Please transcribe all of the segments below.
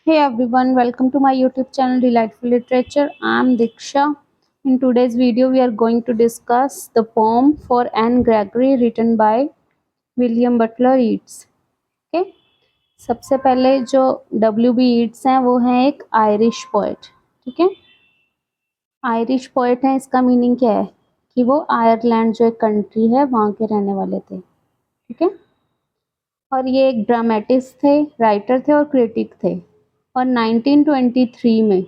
Hey everyone, welcome to my YouTube channel Delightful Literature. I am Diksha. In today's video, we are going to discuss the poem for Anne Gregory written by William Butler Yeats. Okay? सबसे पहले जो W.B. Yeats हैं वो हैं एक Irish poet. ठीक है, Irish poet है, इसका मीनिंग क्या है कि वो आयरलैंड जो एक कंट्री है वहाँ के रहने वाले थे. ठीक है, और ये एक ड्रामेटिस्ट थे, राइटर थे और क्रिटिक थे. और 1923 में,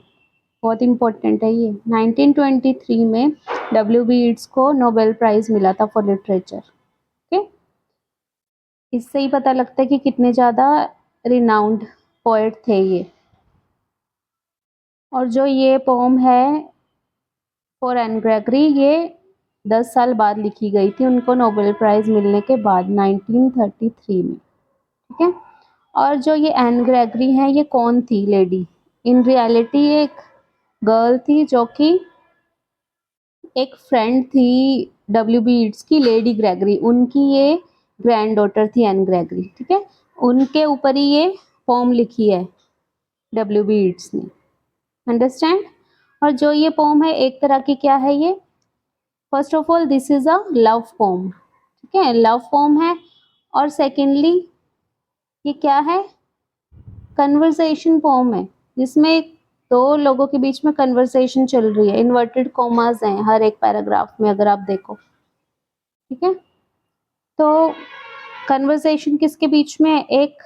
बहुत इम्पोर्टेंट है ये, 1923 में W.B. Yeats को नोबेल प्राइज़ मिला था फॉर लिटरेचर. ओके, इससे ही पता लगता है कि कितने ज़्यादा रिनाउंड पोएट थे ये. और जो ये पोम है फॉर एन ग्रेगरी, ये 10 साल बाद लिखी गई थी उनको नोबेल प्राइज़ मिलने के बाद 1933 में. ठीक है, और जो ये एन ग्रेगरी है ये कौन थी लेडी? इन रियलिटी एक गर्ल थी जो कि एक फ्रेंड थी W.B. Yeats की, लेडी ग्रेगरी. उनकी ये ग्रैंड डॉटर थी एन ग्रेगरी. ठीक है, उनके ऊपर ही ये पोम लिखी है W.B. Yeats ने. अंडरस्टैंड? और जो ये पोम है एक तरह की क्या है ये, first of all this is a love poem. ठीक है, लव पोम है. और सेकेंडली ये क्या है, कन्वर्सेशन पोम है, जिसमें दो लोगों के बीच में कन्वर्सेशन चल रही है. इन्वर्टेड कॉमास हैं हर एक पैराग्राफ में अगर आप देखो. ठीक है, तो कन्वर्सेशन किसके बीच में है? एक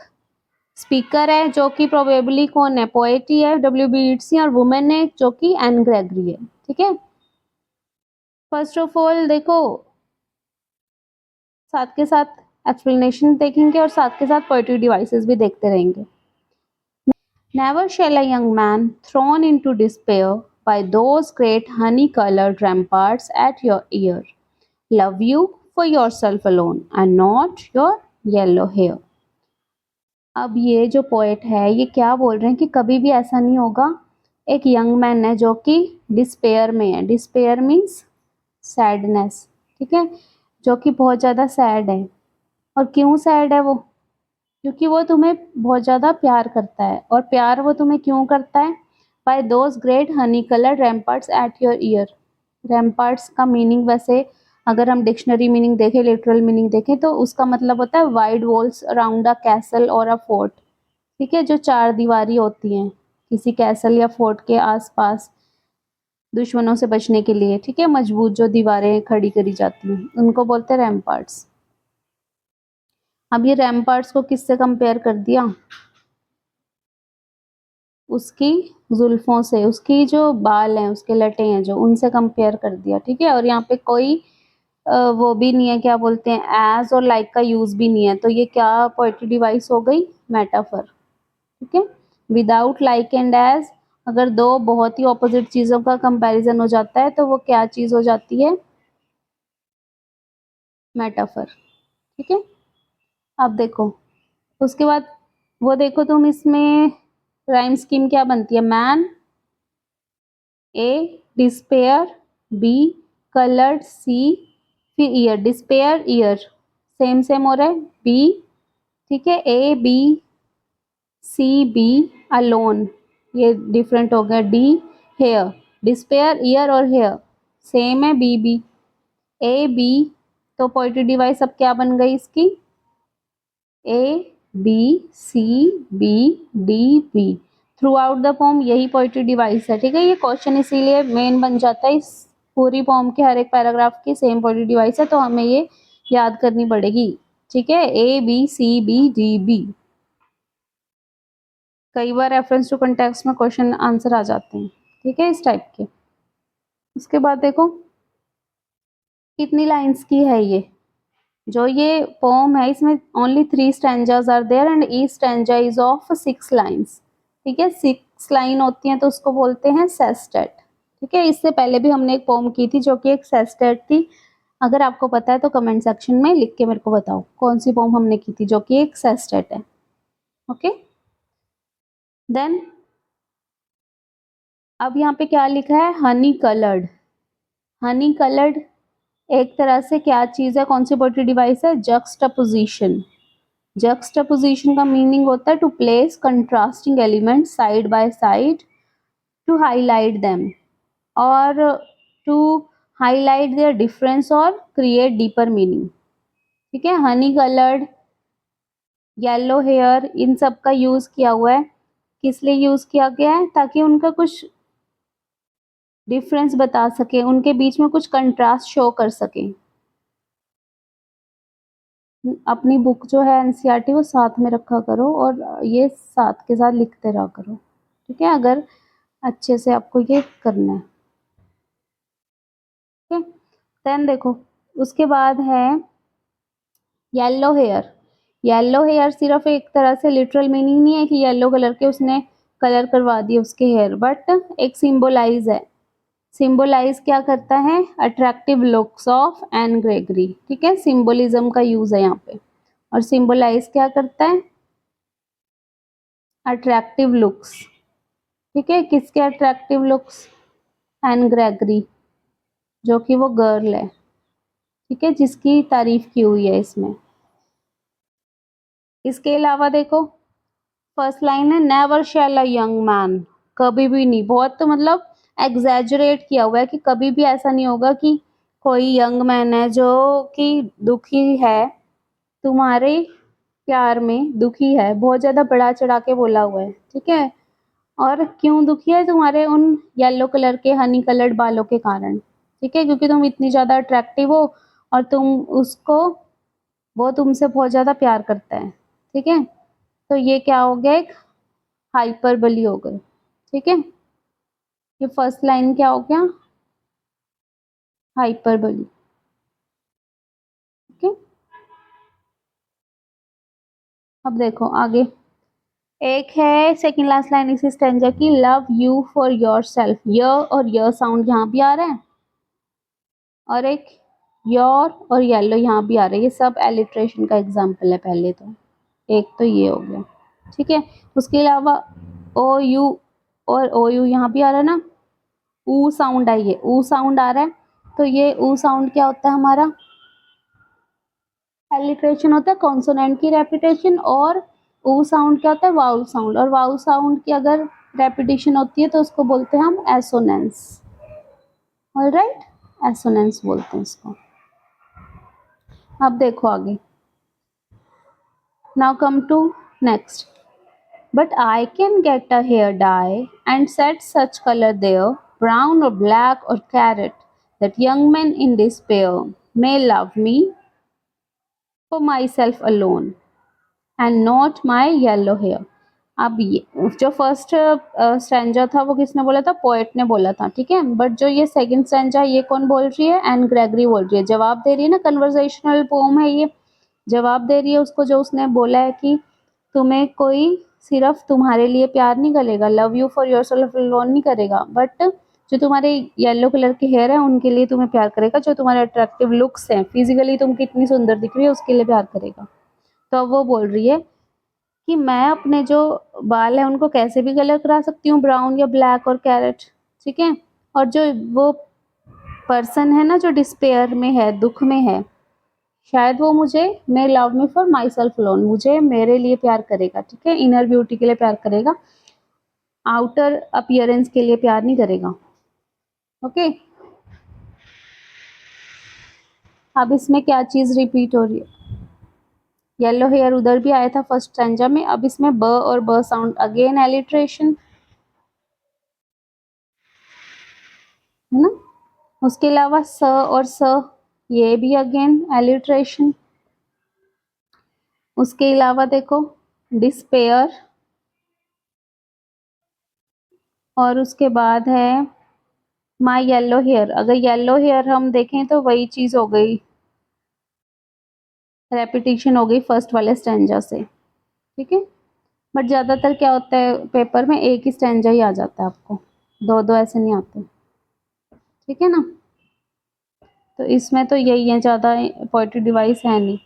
स्पीकर है जो कि प्रोबेबली कौन है, पोएट ही है W.B. Yeats ही, और वुमेन है जो कि एन ग्रेगरी है. ठीक है, फर्स्ट ऑफ ऑल देखो, साथ के साथ एक्सप्लेनेशन देखेंगे और साथ के साथ पोएट्री डिवाइसेस भी देखते रहेंगे. Never shall a young man thrown into despair by those great honey-colored ramparts at your ear love you for yourself alone and not your yellow hair. अब ये जो पोएट है ये क्या बोल रहे हैं कि कभी भी ऐसा नहीं होगा. एक यंग मैन है जो कि डिस्पेयर में है. Despair means sadness. ठीक है, जो कि बहुत ज़्यादा सैड है. और क्यों सैड है वो? क्योंकि वो तुम्हें बहुत ज़्यादा प्यार करता है. और प्यार वो तुम्हें क्यों करता है? By those great honey colour ramparts at your ear. Ramparts का मीनिंग वैसे अगर हम डिक्शनरी मीनिंग देखें, लिटरल मीनिंग देखें, तो उसका मतलब होता है wide walls around a castle और अ फोर्ट. ठीक है, जो चार दीवारी होती हैं किसी कैसल या फोर्ट के आसपास दुश्मनों से बचने के लिए. ठीक है, मजबूत जो दीवारें खड़ी करी जाती हैं उनको बोलते हैं रैम्पार्ट्स. अब ये रैम्पार्ट्स को किससे कंपेयर कर दिया? उसकी जुल्फों से, उसकी जो बाल हैं, उसके लटे हैं जो, उनसे कंपेयर कर दिया. ठीक है, और यहाँ पे कोई वो भी नहीं है, क्या बोलते हैं, एज और लाइक का यूज भी नहीं है. तो ये क्या पोएट्री डिवाइस हो गई? मेटाफर. ठीक है, विदाउट लाइक एंड एज अगर दो बहुत ही ऑपोजिट चीजों का कंपैरिजन हो जाता है तो वो क्या चीज हो जाती है? मेटाफर. ठीक है, अब देखो उसके बाद वो देखो तुम, इसमें राइम स्कीम क्या बनती है? Man, A despair, B coloured, C फिर ear. Despair ear same same हो रहा है. बी, ठीक है, A B C B alone, ये डिफरेंट हो गया. डी हेयर, डिस्पेयर ईयर और हेयर सेम है. बी बी ए बी, तो पोएट्री डिवाइस अब क्या बन गई इसकी? A B C B D B. Throughout the poem यही पोएट्री डिवाइस है. ठीक है, ये क्वेश्चन इसीलिए मेन बन जाता है. इस पूरी पोम के हर एक पैराग्राफ की सेम पोएट्री डिवाइस है, तो हमें ये याद करनी पड़ेगी. ठीक है, A B C B D B. कई बार रेफरेंस टू कंटेक्स्ट में क्वेश्चन आंसर आ जाते हैं. ठीक है, इस टाइप के. उसके बाद देखो कितनी लाइंस की है ये जो ये पोम है. इसमें only 3 stanzas are there and each stanza is of 6 lines. ठीक है, 6 लाइन होती हैं तो उसको बोलते हैं सेस्टेट. ठीक है, इससे पहले भी हमने एक पोम की थी जो कि एक सेस्टेट थी. अगर आपको पता है तो कमेंट सेक्शन में लिख के मेरे को बताओ कौन सी पोम हमने की थी जो कि एक सेस्टेट है. ओके, देन अब यहाँ पे क्या लिखा है? Honey coloured. हनी कलर्ड एक तरह से क्या चीज़ है, कौन सी पोएट्री डिवाइस है? जक्स्टापोजिशन. जक्सटापोजिशन का मीनिंग होता है to place contrasting element side by side to highlight them और टू हाईलाइट देयर डिफरेंस और क्रिएट डीपर मीनिंग। ठीक है, हनी कलर्ड, येलो हेयर, इन सब का यूज किया हुआ है। किस लिए यूज किया गया है? ताकि उनका कुछ डिफरेंस बता सके, उनके बीच में कुछ कंट्रास्ट शो कर सके। अपनी बुक जो है एनसीईआरटी वो साथ में रखा करो और ये साथ के साथ लिखते रहा करो। ठीक है, अगर अच्छे से आपको ये करना है। ठीक है, देन देखो उसके बाद है येलो हेयर। येलो हेयर सिर्फ एक तरह से लिटरल मीनिंग नहीं है कि येलो कलर के उसने कलर करवा दिए उसके हेयर, बट एक सिंबलाइज है। सिंबलाइज क्या करता है? Attractive looks of an Gregory. ठीक है, सिंबलिज्म का यूज है यहाँ पे। और सिंबलाइज क्या करता है? Attractive looks. ठीक है, किसके अट्रैक्टिव लुक्स? एन ग्रेगरी, जो कि वो गर्ल है। ठीक है, जिसकी तारीफ की हुई है इसमें। इसके अलावा देखो फर्स्ट लाइन है never shall a young man, कभी भी नहीं। बहुत तो मतलब एग्जैजरेट किया हुआ है कि कभी भी ऐसा नहीं होगा कि कोई यंग मैन है जो कि दुखी है तुम्हारे प्यार में, दुखी है, बहुत ज्यादा बढ़ा चढ़ा के बोला हुआ है। ठीक है, और क्यों दुखी है? तुम्हारे उन येलो कलर के हनी कलर्ड बालों के कारण। ठीक है, क्योंकि तुम इतनी ज्यादा अट्रैक्टिव हो और तुम उसको, वो तुमसे बहुत ज्यादा प्यार करता है। ठीक है, तो ये क्या हो गया? एक हाइपरबली हो गई। ठीक है, ये फर्स्ट लाइन क्या हो गया? हाइपरबली। ठीक है, अब देखो आगे एक है सेकंड लास्ट लाइन इसी स्टैंजा की, love you for your self. य और य साउंड यहाँ भी आ रहा है और एक योर और येलो यहाँ भी आ रहा है। ये सब एलिट्रेशन का एग्जाम्पल है। पहले तो एक तो ये हो गया। ठीक है, उसके अलावा ओ यू और ओ यू यहाँ भी आ रहा है ना। ऊ साउंड है, ये ऊ साउंड आ रहा है। तो ये ऊ साउंड क्या होता है हमारा? एलिट्रेशन होता है कॉन्सोनेंट की रेपिटेशन। और ऊ साउंड क्या होता है? Vowel sound. और वाउल साउंड की अगर रेपिटेशन होती है तो उसको बोलते हैं हम एसोनेंस। ऑलराइट, एसोनेंस बोलते हैं इसको। अब देखो आगे, now come to next. But I can get a hair dye and set such color there, brown or black or carrot, that young men in despair may love me for myself alone and not my yellow hair. अब ये जो first stanza था वो किसने बोला था? Poet ने बोला था। ठीक है, बट जो ये सेकंड स्टैंजा ये कौन बोल रही है? एन ग्रेगरी बोल रही है। जवाब दे रही है ना, कन्वर्सेशनल पोम है ये। जवाब दे रही है उसको जो उसने बोला है कि तुम्हें कोई सिर्फ तुम्हारे लिए प्यार नहीं करेगा, love you for your self alone नहीं करेगा, बट जो तुम्हारे येलो कलर के हेयर है उनके लिए तुम्हें प्यार करेगा। जो तुम्हारे अट्रैक्टिव लुक्स हैं, फिजिकली तुम कितनी सुंदर दिख रही है उसके लिए प्यार करेगा। तो अब वो बोल रही है कि मैं अपने जो बाल है उनको कैसे भी कलर करा सकती हूँ, ब्राउन या ब्लैक और कैरेट। ठीक है, और जो वो पर्सन है ना जो डिस्पेयर में है, दुख में है, शायद वो मुझे मे love me for my self alone, मुझे मेरे लिए प्यार करेगा। ठीक है, इनर ब्यूटी के लिए प्यार करेगा, आउटर अपीयरेंस के लिए प्यार नहीं करेगा। ओके, अब इसमें क्या चीज रिपीट हो रही है? येलो हेयर उधर भी आया था फर्स्ट स्टैंजा में, अब इसमें ब और ब साउंड, अगेन एलिट्रेशन है ना। उसके अलावा स और स, ये भी अगेन एलिट्रेशन। उसके अलावा देखो डिस्पेयर, और उसके बाद है माई येलो हेयर। अगर येलो हेयर हम देखें तो वही चीज हो गई, रेपिटेशन हो गई फर्स्ट वाले स्टैंजा से। ठीक है, बट ज्यादातर क्या होता है पेपर में, एक ही स्टैंजा ही आ जाता है आपको, दो दो ऐसे नहीं आते। ठीक है ना, तो इसमें तो यही है, ज्यादा पोएट्री डिवाइस है नहीं।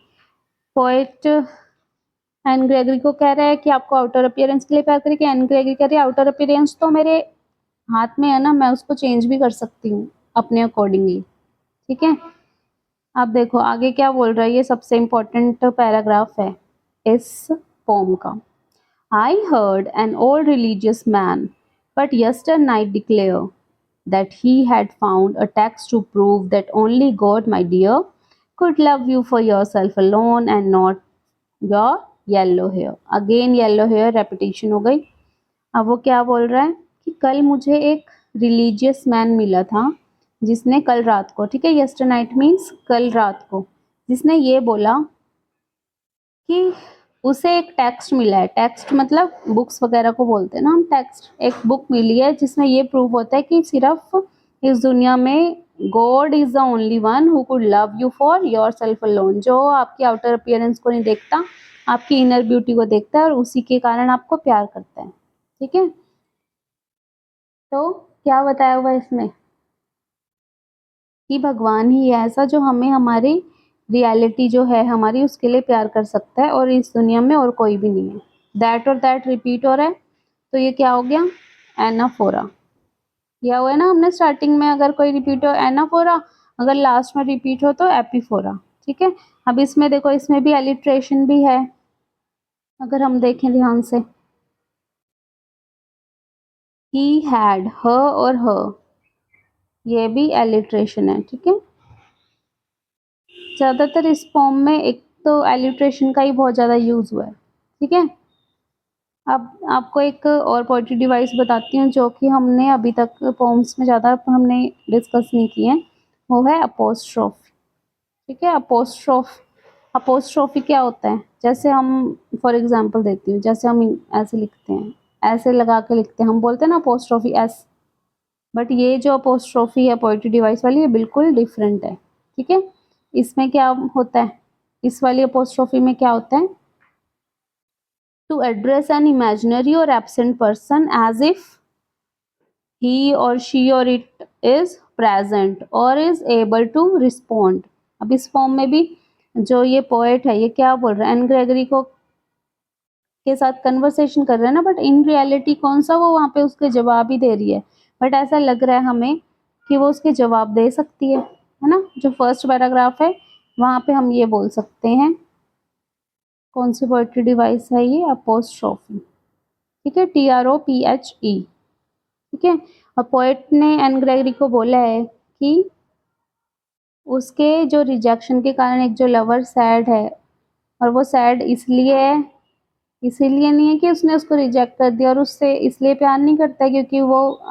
पोएट एन ग्रेगरी को कह रहा है कि आपको आउटर अपीयरेंस के लिए प्यार करेगी। एन ग्रेगरी कह रही है आउटर अपीयरेंस तो मेरे हाथ में है ना, मैं उसको चेंज भी कर सकती हूँ अपने अकॉर्डिंगली। ठीक है, अब देखो आगे क्या बोल रहा है, ये सबसे इम्पोर्टेंट पैराग्राफ है। इस पोम का। I heard an old religious man, but yesterday night declare that he had found a text to prove that only God, my dear, could love you for yourself alone and not your yellow hair. Again yellow hair repetition हो गई। अब वो क्या बोल रहा है कि कल मुझे एक रिलीजियस मैन मिला था जिसने कल रात को, ठीक है, यस्टर नाइट मीन्स कल रात को, जिसने ये बोला कि उसे एक टेक्स्ट मिला है। टेक्स्ट मतलब बुक्स वगैरह को बोलते हैं ना हम टेक्स्ट। एक बुक मिली है जिसमें ये प्रूव होता है कि सिर्फ इस दुनिया में God is the only one who could love you for your self alone, जो आपकी आउटर अपीयरेंस को नहीं देखता, आपकी इनर ब्यूटी को देखता है और उसी के कारण आपको प्यार करता है। ठीक है, तो क्या बताया हुआ इसमें कि भगवान ही है ऐसा जो हमें हमारी रियलिटी जो है हमारी उसके लिए प्यार कर सकता है और इस दुनिया में और कोई भी नहीं है। दैट और दैट रिपीट हो रहा है तो ये क्या हो गया, एनाफोरा। यह हुआ है ना हमने स्टार्टिंग में, अगर कोई रिपीट हो एनाफोरा, अगर लास्ट में रिपीट हो तो एपीफोरा। ठीक है, अब इसमें देखो इसमें भी एलिट्रेशन भी है, अगर हम देखें ध्यान से, ही हैड, ह और ह, ये भी एलिट्रेशन है। ठीक है, ज़्यादातर इस फॉर्म में एक तो एलिट्रेशन का ही बहुत ज़्यादा यूज़ हुआ है। ठीक है, अब आपको एक और पोएट्री डिवाइस बताती हूँ जो कि हमने अभी तक पोम्स में ज़्यादा हमने डिस्कस नहीं की है, वो है अपोस्ट्रोफ। ठीक है, अपोस्ट्रोफी क्या होता है, जैसे हम फॉर एग्जांपल देती हूँ, जैसे हम ऐसे लिखते हैं, ऐसे लगा के लिखते हैं, हम बोलते हैं ना अपोस्ट्रोफी एस, बट ये जो अपोस्ट्रोफी है पोएट्री डिवाइस वाली, ये बिल्कुल डिफरेंट है। ठीक है, इसमें क्या होता है, इस वाली अपोस्ट्रोफी में क्या होता है, टू एड्रेस एन इमेजिनरी और absent person as if he or she or it is present or is able to respond। अब इस फॉर्म में भी जो ये पोएट है ये क्या बोल रहा है, एन ग्रेगरी को के साथ कन्वर्सेशन कर रहे हैं ना, बट इन रियलिटी कौन सा वो वहाँ पे उसके जवाब ही दे रही है, बट ऐसा लग रहा है हमें कि वो उसके जवाब दे सकती है ना। जो फर्स्ट पैराग्राफ है वहाँ पे हम ये बोल सकते हैं, कौन सी पोएट्री डिवाइस है ये, अपोस्ट्रोफी। ठीक है, TROPHE। ठीक है, और पोएट ने एन ग्रेगरी को बोला है कि उसके जो रिजेक्शन के कारण एक जो लवर सैड है, और वो सैड इसीलिए नहीं है कि उसने उसको रिजेक्ट कर दिया और उससे इसलिए प्यार नहीं करता है क्योंकि वो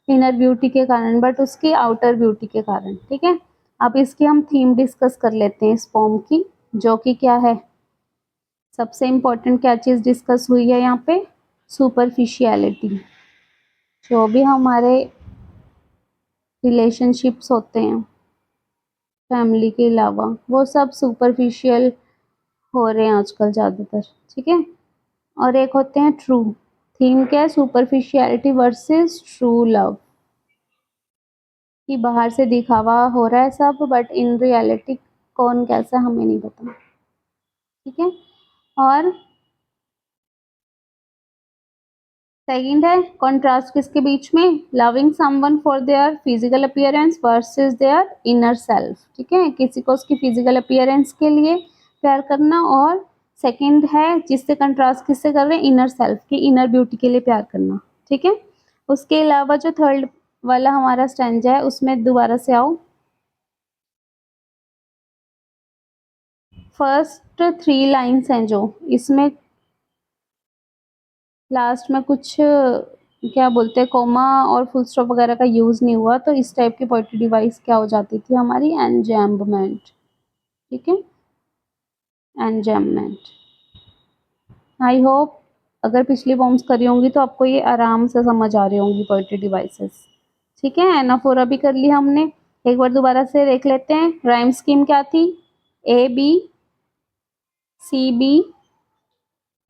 इनर ब्यूटी के कारण, बट उसकी आउटर ब्यूटी के कारण। ठीक है, अब इसकी हम थीम डिस्कस कर लेते हैं इस पोम की, जो कि क्या है, सबसे इम्पोर्टेंट क्या चीज़ डिस्कस हुई है यहाँ पे, सुपरफिशियलिटी। जो भी हमारे रिलेशनशिप्स होते हैं फैमिली के अलावा, वो सब सुपरफिशियल हो रहे हैं आजकल ज़्यादातर। ठीक है, और एक होते हैं ट्रू। थीम क्या है, सुपरफिशियलिटी वर्सेस ट्रू लव, कि बाहर से दिखावा हो रहा है सब, बट इन रियलिटी कौन कैसा हमें नहीं पता। ठीक है, और सेकंड है कॉन्ट्रास्ट किसके बीच में, loving someone for their physical appearance versus their inner self. ठीक है, किसी को उसकी फिजिकल अपीयरेंस के लिए प्यार करना, और सेकंड है जिससे कंट्रास्ट किससे कर रहे हैं, इनर सेल्फ की इनर ब्यूटी के लिए प्यार करना। ठीक है, उसके अलावा जो थर्ड वाला हमारा स्टैंजा है उसमें दोबारा से आओ, फर्स्ट 3 लाइन्स हैं जो इसमें लास्ट में कुछ क्या बोलते हैं कोमा और फुल स्टॉप वगैरह का यूज़ नहीं हुआ, तो इस टाइप की पोएट्री डिवाइस क्या हो जाती थी हमारी, एनजैम्बमेंट। ठीक है, एनजैम्बमेंट। आई होप अगर पिछली फॉर्म्स करी होंगी तो आपको ये आराम से समझ आ रही होंगी पोएट्री डिवाइसेस। ठीक है, एनाफोरा भी कर लिया हमने, एक बार दोबारा से देख लेते हैं। राइम स्कीम क्या थी, ABCB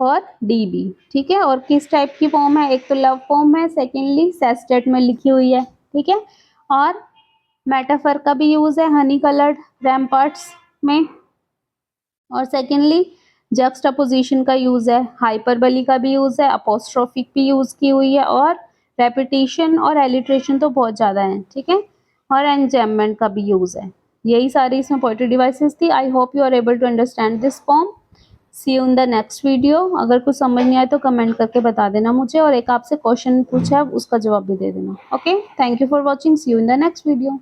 और DB। ठीक है, और किस टाइप की फॉर्म है, एक तो लव फॉर्म है, सेकेंडली सेस्टेट में लिखी हुई है। ठीक है, और मेटाफर का भी यूज है हनी कलर्ड रैम्पर्ट्स में, और सेकेंडली जक्सटापोजिशन का यूज है, हाइपरबली का भी यूज है, अपोस्ट्रोफिक भी यूज की हुई है, और रेपिटेशन और एलिट्रेशन तो बहुत ज़्यादा है। ठीक है, और एनजैम्बमेंट का भी यूज है। यही सारी इसमें पोएट्री डिवाइसेस थी। I hope you are able to understand this form. See you in the next video. अगर कुछ समझ नहीं आए तो कमेंट करके बता देना मुझे, और एक आपसे क्वेश्चन पूछा है उसका जवाब भी दे देना। Okay, thank you for watching, see you in the next video.